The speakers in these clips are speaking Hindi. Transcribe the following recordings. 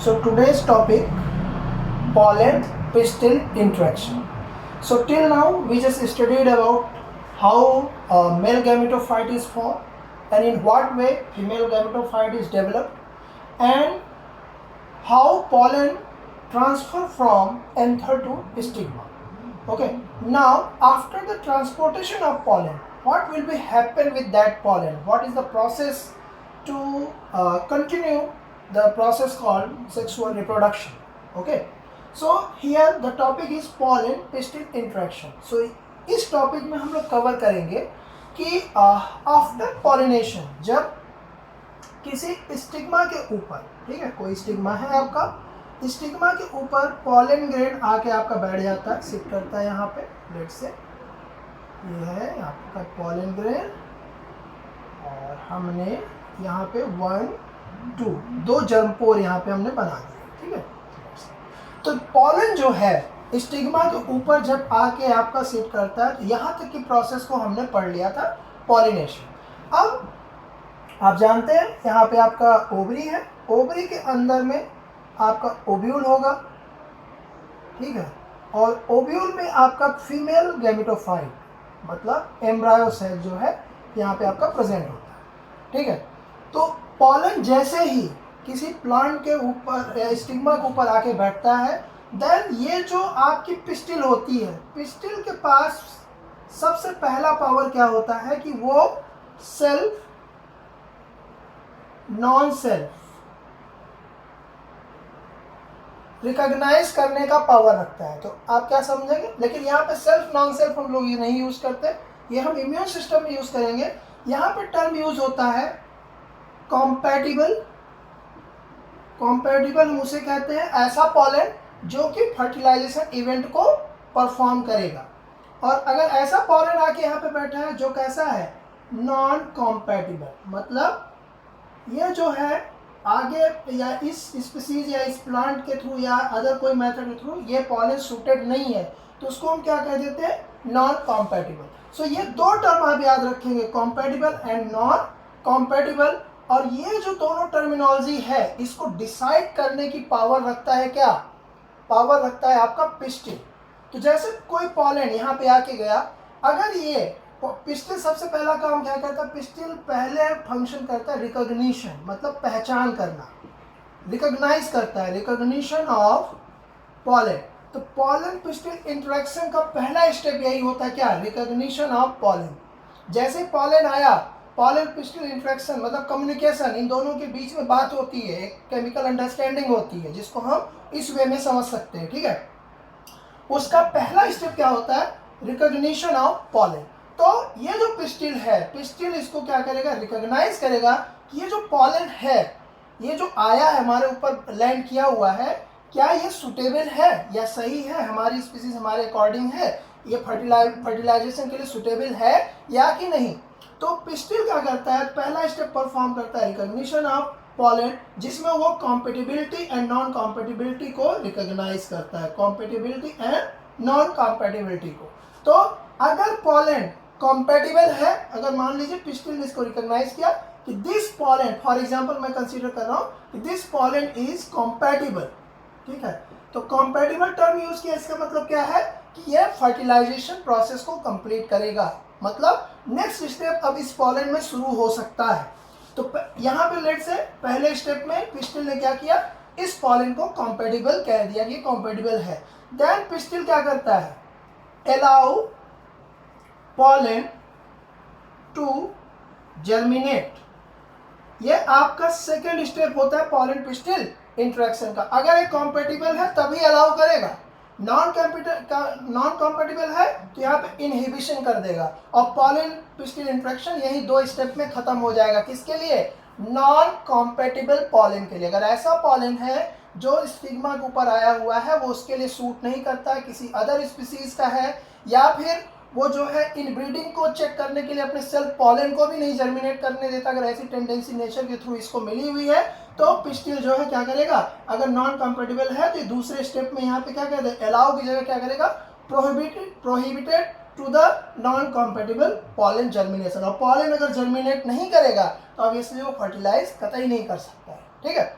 So today's topic, pollen pistil interaction. So till now we just studied about how male gametophyte is formed and in what way female gametophyte is developed and how pollen transfer from anther to stigma. Okay, now after the transportation of pollen, what will be happen with that pollen? What is the process to continue the process called sexual reproduction? Okay, so here the topic is pollen pistil interaction. So इस टॉपिक में हम लोग कवर करेंगे कि आफ्टर पॉलिनेशन जब किसी स्टिग्मा के ऊपर, ठीक है, कोई स्टिग्मा है आपका, स्टिग्मा के ऊपर पॉलन ग्रेन आके आपका बैठ जाता है, सिट करता है यहाँ पे, लेट से ये है आपका पॉलन ग्रेन और हमने यहाँ पे 1 2 दो जर्मपोर यहाँ पे हमने बना दिए, ठीक है। तो पॉलन जो है स्टिग्मा के ऊपर जब आके आपका सिट करता है, यहाँ तक की प्रोसेस को हमने पढ़ लिया था, पॉलिनेशन। अब आप जानते हैं यहाँ पे आपका ओवरी है, ओवरी के अंदर में आपका ओव्यूल होगा, ठीक है, और ओव्यूल में आपका फीमेल गैमेटोफाइट मतलब एम्ब्रायो सेल जो है यहाँ पे आपका प्रेजेंट होता है, ठीक है। तो पॉलन जैसे ही किसी प्लांट के ऊपर या स्टिग्मा के ऊपर आके बैठता है, देन ये जो आपकी पिस्टिल होती है, पिस्टिल के पास सबसे पहला पावर क्या होता है कि वो सेल्फ नॉन सेल्फ रिकॉग्नाइज करने का पावर रखता है। तो आप क्या समझेंगे, लेकिन यहाँ पे सेल्फ नॉन सेल्फ हम लोग ये नहीं यूज करते, ये हम इम्यून सिस्टम में यूज करेंगे। यहाँ पे टर्म यूज होता है कॉम्पैटिबल। कॉम्पैटिबल हम उसे कहते हैं ऐसा पॉलन जो कि फर्टिलाइजेशन इवेंट को परफॉर्म करेगा, और अगर ऐसा पॉलन आके यहाँ पे बैठा है जो कैसा है, नॉन कॉम्पैटिबल, मतलब ये जो है आगे या इस स्पीसीज या इस प्लांट के थ्रू या अदर कोई मेथड के थ्रू ये पॉलन सूटेड नहीं है, तो उसको हम क्या कह देते हैं, नॉन कॉम्पैटिबल। सो ये दो टर्म आप याद रखेंगे, कॉम्पैटिबल एंड नॉन कॉम्पैटिबल, और ये जो दोनों टर्मिनोलॉजी है इसको डिसाइड करने की पावर रखता है क्या, पावर रखता है आपका पिस्टिल। तो जैसे कोई पॉलन यहाँ पे आके गया, अगर ये पिस्टिल सबसे पहला काम क्या करता है, पिस्टिल पहले फंक्शन करता है रिकॉग्निशन, मतलब पहचान करना, रिकॉग्नाइज करता है, रिकॉग्निशन ऑफ पॉलन। तो पॉलन पिस्टिल इंटरेक्शन का पहला स्टेप यही होता है क्या, रिकॉग्निशन ऑफ पॉलन। जैसे पॉलन आया, पॉलन पिस्टिल इंटरेक्शन मतलब कम्युनिकेशन, इन दोनों के बीच में बात होती है, एक केमिकल अंडरस्टैंडिंग होती है जिसको हम इस वे में समझ सकते हैं, ठीक है। उसका पहला स्टेप क्या होता है, रिकॉग्निशन ऑफ पॉलन। तो ये जो पिस्टिल है, पिस्टिल इसको क्या करेगा, रिकॉग्नाइज करेगा कि ये जो पॉलन है, ये जो आया है हमारे ऊपर लैंड किया हुआ है, क्या ये सुटेबल है या सही है, हमारी स्पीसीज हमारे अकॉर्डिंग है, ये फर्टिलाइजेशन के लिए सुटेबल है या कि नहीं। तो पिस्टिल क्या करता है, पहला स्टेप परफॉर्म करता है रिकॉग्निशन ऑफ पॉलन, जिसमें वो कॉम्पेटिबिलिटी एंड नॉन कॉम्पेटिबिलिटी को रिकॉग्नाइज करता है, कॉम्पेटिबिलिटी एंड नॉन कॉम्पेटिबिलिटी को। तो अगर पॉलन कॉम्पेटिबल है, अगर मान लीजिए पिस्टिल ने इसको रिकॉग्नाइज किया कि दिस पॉलन, फॉर एग्जांपल मैं कंसीडर कर रहा हूँ कि दिस पॉलन इज कॉम्पेटिबल, ठीक है, तो कॉम्पेटिबल टर्म यूज किया, इसका मतलब क्या है कि ये फर्टिलाइजेशन प्रोसेस को कंप्लीट करेगा, मतलब नेक्स्ट स्टेप अब इस पॉलन में शुरू हो सकता है। तो यहाँ पे लेट से पहले स्टेप में पिस्टिल ने क्या किया, इस पॉलन को कॉम्पेटिबल कह दिया कि कॉम्पेटिबल है। देन पिस्टिल क्या करता है, अलाउ pollen to germinate। ये आपका सेकेंड स्टेप होता है पॉलन पिस्टिल इंटरेक्शन का। अगर ये कॉम्पेटिबल है तभी अलाउ करेगा, नॉन कॉम्पेटिबल है तो यहाँ पे इनहिबिशन कर देगा, और पॉलन पिस्टिल इंटरेक्शन यही दो स्टेप में खत्म हो जाएगा। किसके लिए, नॉन कॉम्पेटिबल पॉलन के लिए। अगर ऐसा पॉलन है जो स्टिग्मा के ऊपर आया हुआ है, वो उसके लिए सूट नहीं करता, किसी अदर स्पीसीज का है, या फिर वो जो है इनब्रीडिंग को चेक करने के लिए अपने सेल्फ पॉलन को भी नहीं जर्मिनेट करने देता, अगर ऐसी टेंडेंसी नेचर के थ्रू इसको मिली हुई है, तो पिस्टिल जो है क्या करेगा, अगर नॉन कंपेटिबल है तो दूसरे स्टेप में यहाँ पे क्या कहते हैं, अलाउ की जगह क्या करेगा, prohibited to the non compatible pollen germination. और पॉलन अगर जर्मिनेट नहीं करेगा तो ऑब्वियसली वो फर्टिलाइज कतई नहीं कर सकता है, ठीक है।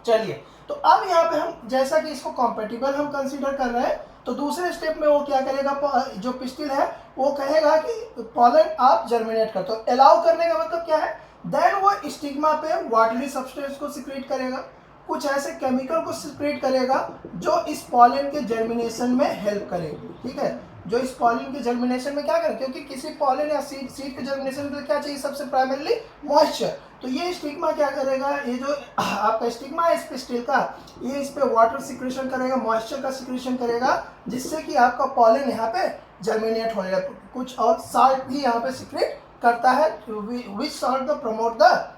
चलिए, तो अब यहाँ पे हम जैसा कि इसको कॉम्पेटिबल हम कंसीडर कर रहे हैं, तो दूसरे स्टेप में वो क्या करेगा, जो पिस्टिल है वो कहेगा कि पॉलन आप जर्मिनेट कर। तो अलाउ करने का मतलब क्या है, देन वो स्टिग्मा पे वाटरी सब्सटेंस को सिक्रेट करेगा, कुछ ऐसे केमिकल को सिक्रेट करेगा जो इस पॉलन के जर्मिनेशन में हेल्प करेगी। ठीक है, जो इस पॉलन के जर्मिनेशन में क्या करें, क्योंकि किसी पॉलन या सीड के जर्मिनेशन के लिए क्या चाहिए, सबसे प्राइमरीली मॉइस्चर। तो ये स्टिग्मा क्या करेगा, ये जो आपका स्टिग्मा है इस पिस्टिल का, ये इस पे वाटर सिक्रेशन करेगा, मॉइस्चर का सिक्रेशन करेगा, जिससे कि आपका पॉलन यहाँ पे जर्मिनेट हो जाएगा। कुछ और साल्ट भी यहाँ पे सिक्रेट करता है, which salt the promote the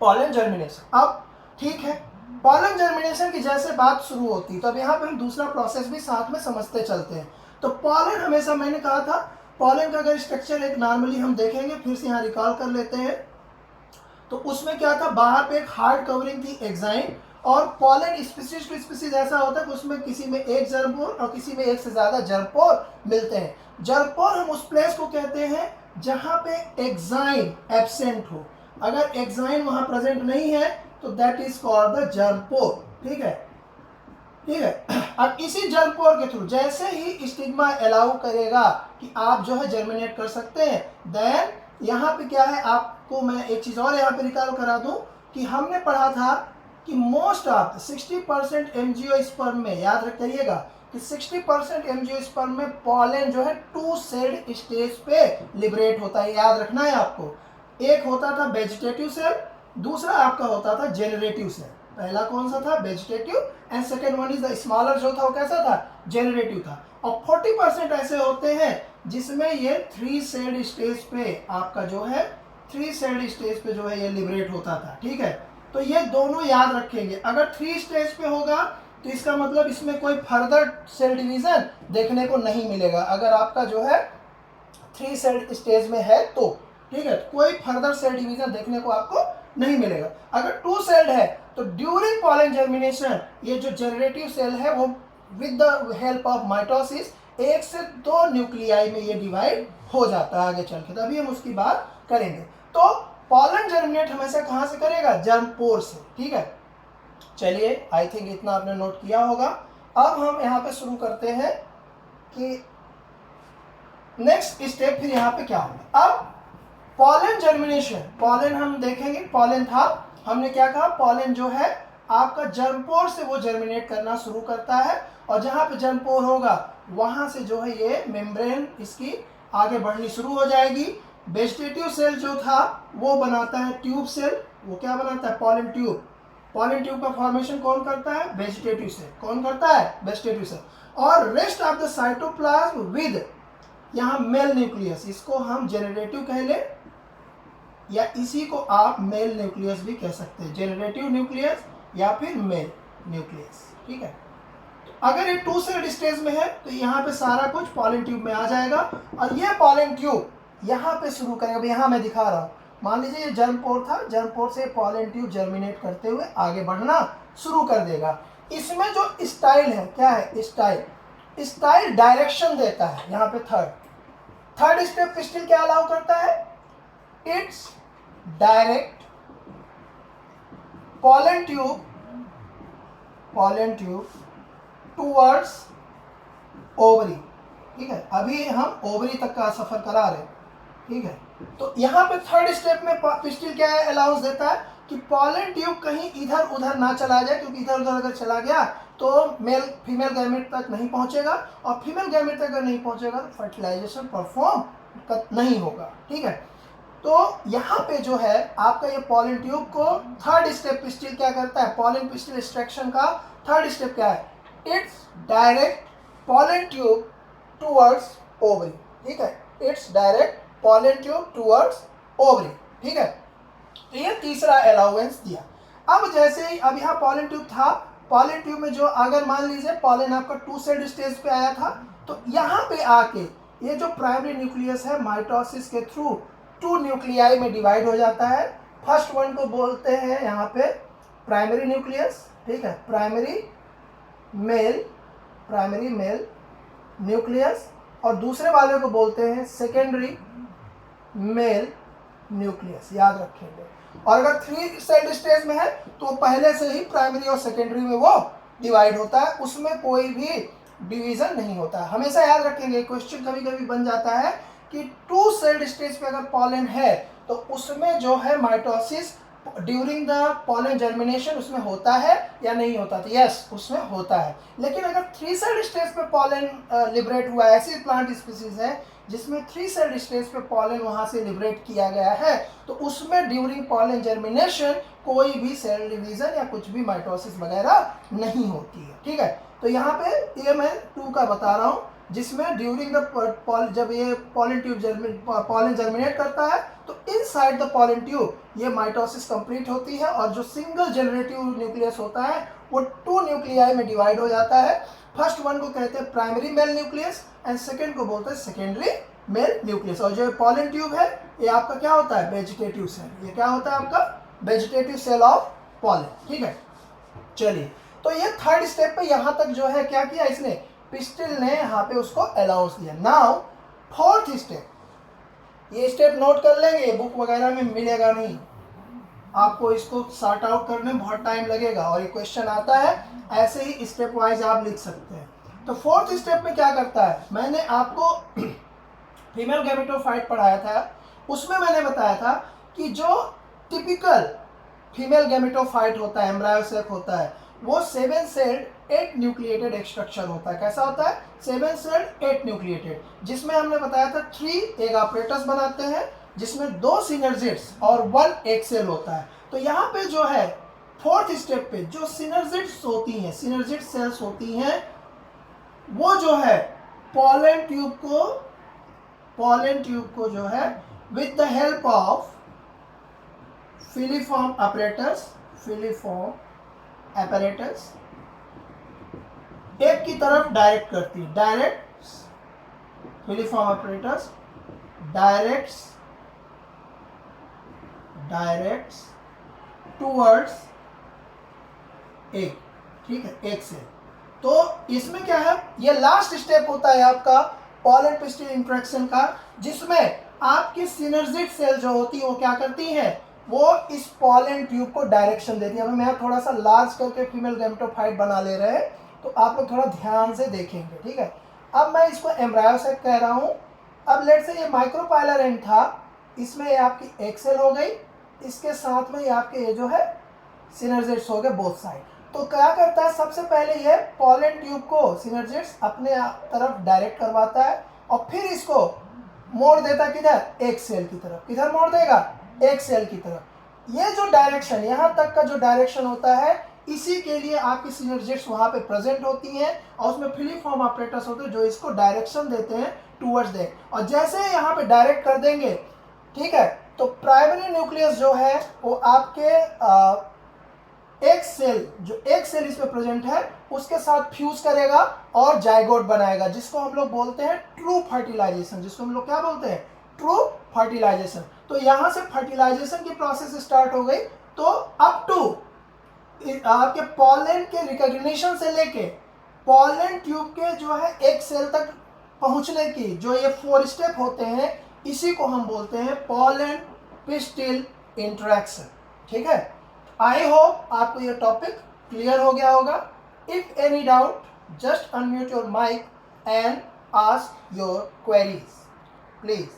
pollen germination. अब ठीक है, पॉलन जर्मिनेशन की जैसे बात शुरू होती है, तो अब यहाँ पे हम दूसरा प्रोसेस भी साथ में समझते चलते हैं। तो पॉलन हमेशा, मैंने कहा था पॉलन का अगर स्ट्रक्चर एक नॉर्मली हम देखेंगे, फिर से यहाँ रिकॉल कर लेते हैं, तो उसमें क्या था, बाहर पे एक हार्ड कवरिंग थी एक्साइन, और पॉलन स्पीसीज टू स्पीसीज ऐसा होता है कि उसमें किसी में एक जर्मपोर और किसी में एक से ज्यादा जर्मपोर मिलते हैं। जर्मपोर हम उस प्लेस को कहते हैं जहां पे एक्साइन एब्सेंट हो। अगर एक्साइन वहां प्रेजेंट नहीं है तो that is called the germ pore. ठीक है, ठीक है। अब इसी जर्मपोर के थ्रू जैसे ही स्टिग्मा अलाउ करेगा कि आप जो है जर्मिनेट कर सकते हैं, देन यहाँ पे क्या है, आपको मैं एक चीज और यहाँ पे रिकॉल करा दूं कि हमने पढ़ा था कि मोस्ट ऑफ 60% एंजियोस्पर्म में, याद रख करिएगा कि 60% एंजियोस्पर्म में पॉलन जो है 2 सेल्ड स्टेज पे लिबरेट होता है। याद रखना है आपको, एक होता था वेजिटेटिव सेल, दूसरा आपका होता था जेनरेटिव सेल। पहला कौन सा था, vegetative, and second one is the smaller जो था वो कैसा था, जेनरेटिव था। और 40% ऐसे होते हैं जिसमें ये 3 सेल्ड स्टेज पे आपका जो है 3 सेल्ड स्टेज पे जो है ये लिबरेट होता था। ठीक है, तो ये दोनों याद रखेंगे। अगर 3 स्टेज पे होगा तो इसका मतलब इसमें कोई फर्दर सेल डिवीजन देखने को नहीं मिलेगा। अगर आपका जो है 3 सेल स्टेज में है तो ठीक है, कोई फर्दर सेल डिवीजन देखने को आपको नहीं मिलेगा। अगर 2 सेल्ड है तो ड्यूरिंग पॉलन जर्मिनेशन ये जो जनरेटिव सेल है वो with the help of mitosis 1 से 2 न्यूक्लियाई में ये डिवाइड हो जाता है आगे चल के, तभी हम उसकी बात करेंगे। तो पॉलन जर्मिनेट हमेशा कहाँ से करेगा, जर्मपोर से। ठीक है, चलिए आई थिंक इतना आपने नोट किया होगा। अब हम यहाँ पे शुरू करते हैं कि नेक्स्ट स्टेप फिर यहाँ पे क्या होगा। अब पॉलन जर्मिनेशन, पॉलन हम देखेंगे, पॉलन था, हमने क्या कहा, पॉलन जो है आपका जर्मपोर से वो जर्मिनेट करना शुरू करता है, और जहाँ पे जर्मपोर होगा वहाँ से जो है ये मेम्ब्रेन इसकी आगे बढ़नी शुरू हो जाएगी। वेजिटेटिव सेल जो था वो बनाता है ट्यूब सेल, वो क्या बनाता है, पॉलन ट्यूब। पॉलन ट्यूब का फॉर्मेशन कौन करता है, वेजिटेटिव सेल। कौन करता है, वेजिटेटिव सेल। और rest of the cytoplasm with यहाँ मेल न्यूक्लियस, इसको हम जेनरेटिव कह ले या इसी को आप मेल न्यूक्लियस भी कह सकते हैं, जेनरेटिव न्यूक्लियस या फिर मेल न्यूक्लियस। ठीक है, तो अगर ये 2 सेल्ड स्टेज में है तो यहाँ पे सारा कुछ पॉलन ट्यूब में आ जाएगा, और ये पॉलन ट्यूब यहाँ पे शुरू करेगा। अब यहाँ मैं दिखा रहा हूँ, मान लीजिए ये जर्मपोर था, जर्मपोर से पॉलन ट्यूब जर्मिनेट करते हुए आगे बढ़ना शुरू कर देगा। इसमें जो स्टाइल है, क्या है स्टाइल, स्टाइल डायरेक्शन देता है। यहाँ पे थर्ड स्टेप पिस्टिल क्या अलाउ करता है, it's direct pollen tube towards ovary। ठीक है, अभी हम ओवरी तक का सफर करा रहे हैं। ठीक है, तो यहाँ पे थर्ड स्टेप में पिस्टिल क्या है, अलाउंस देता है कि पॉलन ट्यूब कहीं इधर उधर ना चला जाए, क्योंकि इधर उधर अगर चला गया तो फीमेल गैमेट तक नहीं पहुंचेगा, और फीमेल गैमेट तक अगर नहीं पहुंचेगा तो फर्टिलाइजेशन परफॉर्म नहीं होगा। ठीक है, तो यहाँ पे जो है आपका ये पॉलन ट्यूब को थर्ड स्टेप पिस्टिल क्या करता है, पॉलन पिस्टिल एक्सट्रैक्शन का थर्ड स्टेप क्या है, it's direct pollen tube towards ovary. ठीक है, it's direct pollen tube towards ovary. ठीक है, तो ये तीसरा अलाउंस दिया। अब जैसे ही अब यहाँ पॉलन ट्यूब था, पॉलन ट्यूब में जो अगर मान लीजिए पॉलन आपका 2 सेल्ड स्टेज पे आया था, तो यहाँ पे आके ये जो प्राइमरी न्यूक्लियस है माइटोसिस के थ्रू 2 न्यूक्लियाई में डिवाइड हो जाता है। फर्स्ट वन को बोलते हैं यहाँ पे प्राइमरी न्यूक्लियस। ठीक है, प्राइमरी मेल न्यूक्लियस, और दूसरे वाले को बोलते हैं सेकेंडरी मेल न्यूक्लियस, याद रखेंगे। और अगर 3 सेल्ड स्टेज में है तो पहले से ही प्राइमरी और सेकेंडरी में वो डिवाइड होता है, उसमें कोई भी डिवीजन नहीं होता है। हमेशा याद रखेंगे, क्वेश्चन कभी कभी बन जाता है कि 2 सेल्ड स्टेज पे अगर पॉलन है तो उसमें जो है mitosis during the pollen germination उसमें होता है या नहीं होता, तो यस उसमें होता है। लेकिन अगर 3 सेल्ड स्टेज पे पॉलन लिबरेट हुआ है, ऐसी प्लांट स्पीसीज है जिसमें 3 सेल्ड स्टेज पे पॉलन वहां से लिबरेट किया गया है, तो उसमें ड्यूरिंग पॉलन जर्मिनेशन कोई भी सेल डिवीजन या कुछ भी माइटोसिस वगैरह नहीं होती है, ठीक है। तो यहाँ पे ये मैं 2 का बता रहा हूँ, जिसमें ड्यूरिंग द जब ये पॉलन ट्यूब पॉलन जर्मिनेट करता है तो इनसाइड द पॉलन ट्यूब ये माइटोसिस कंप्लीट होती है, और जो सिंगल जनरेटिव न्यूक्लियस होता है वो 2 न्यूक्लियाई में डिवाइड हो जाता है। फर्स्ट वन को कहते हैं primary mail nucleus and second को बोलते हैं सेकेंडरी मेल न्यूक्लियस। और जो पॉलन ट्यूब है ये आपका क्या होता है, वेजिटेटिव सेल। ये क्या होता है आपका वेजिटेटिव सेल ऑफ पॉलन, ठीक है। चलिए, तो ये थर्ड स्टेप पे यहाँ तक जो है क्या किया इसने, पिस्टिल ने यहाँ पे उसको अलाउंस दिया। नाउ फोर्थ स्टेप, ये स्टेप नोट कर लेंगे, बुक वगैरह में मिलेगा नहीं आपको, इसको सॉर्ट आउट करने में बहुत टाइम लगेगा और ये क्वेश्चन आता है, ऐसे ही स्टेप वाइज आप लिख सकते हैं। तो फोर्थ स्टेप में क्या करता है, मैंने आपको फीमेल गैमेटोफाइट पढ़ाया था, उसमें मैंने बताया था कि जो टिपिकल फीमेल गैमेटोफाइट होता है, एम्ब्रायो सेक होता है, वो 7 सेल्ड 8 न्यूक्लिएटेड एक स्ट्रक्चर होता है। कैसा होता है, 7 सेल्ड 8 न्यूक्लिएटेड, जिसमें हमने बताया था 3 एग apparatus बनाते हैं, जिसमें 2 सिनर्जिड्स और 1 एग सेल होता है। तो यहाँ पे जो है फोर्थ स्टेप पे जो सिनर्जिड्स होती हैं, सिनर्जिड सेल्स होती हैं, वो जो है पॉलन ट्यूब को जो है with the help of filiform apparatus एक की तरफ डायरेक्ट करती है, direct filiform apparatus directs towards egg, ठीक है, एग से। तो इसमें क्या है, ये लास्ट स्टेप होता है आपका पॉलन पिस्टिल इंटरेक्शन का, जिसमें आपकी सिनर्जिड सेल जो होती है वो क्या करती है, वो इस पॉलन ट्यूब को डायरेक्शन देती है। अभी मैं थोड़ा सा लार्ज करके फीमेल गैमेटोफाइट बना ले रहे हैं, तो आप लोग थोड़ा ध्यान से देखेंगे, ठीक है। अब मैं इसको एम्ब्रायो सेक कह रहा हूँ। अब लेट से ये माइक्रोपाइलर एंड था, इसमें ये आपकी एक सेल हो गई, इसके साथ में ये आपके ये जो है सिनर्जिड्स हो गए बोथ साइड। तो क्या करता है, सबसे पहले ये पॉलन ट्यूब को सिनर्जिड्स अपने तरफ डायरेक्ट करवाता है और फिर इसको मोड़ देता किधर, एक सेल की तरफ। किधर मोड़ देगा, एक सेल की तरफ। ये जो डायरेक्शन, यहाँ तक का जो डायरेक्शन होता है, इसी के लिए आपकी सिनर्जिड्स वहाँ पे प्रेजेंट होती हैं और उसमें फिलीफॉर्म apparatus होते हैं जो इसको डायरेक्शन देते हैं टूवर्ड्स द एग। और जैसे यहाँ पे डायरेक्ट कर देंगे, ठीक है, तो प्राइमरी न्यूक्लियस जो है वो आपके एक सेल, जो एक सेल इसमें प्रेजेंट है उसके साथ फ्यूज करेगा और जाइगोट बनाएगा, जिसको हम लोग बोलते हैं ट्रू फर्टिलाइजेशन। जिसको हम लोग क्या बोलते हैं, ट्रू फर्टिलाइजेशन। तो यहाँ से फर्टिलाइजेशन की प्रोसेस स्टार्ट हो गई। तो अप टू आपके पॉलन के रिकॉग्निशन से लेके पॉलन ट्यूब के जो है एक सेल तक पहुंचने की जो ये 4 स्टेप होते हैं, इसी को हम बोलते हैं पॉलन पिस्टिल इंटरेक्शन, ठीक है। आई होप आपको ये टॉपिक क्लियर हो गया होगा। If any doubt, just unmute your mic and ask your queries please.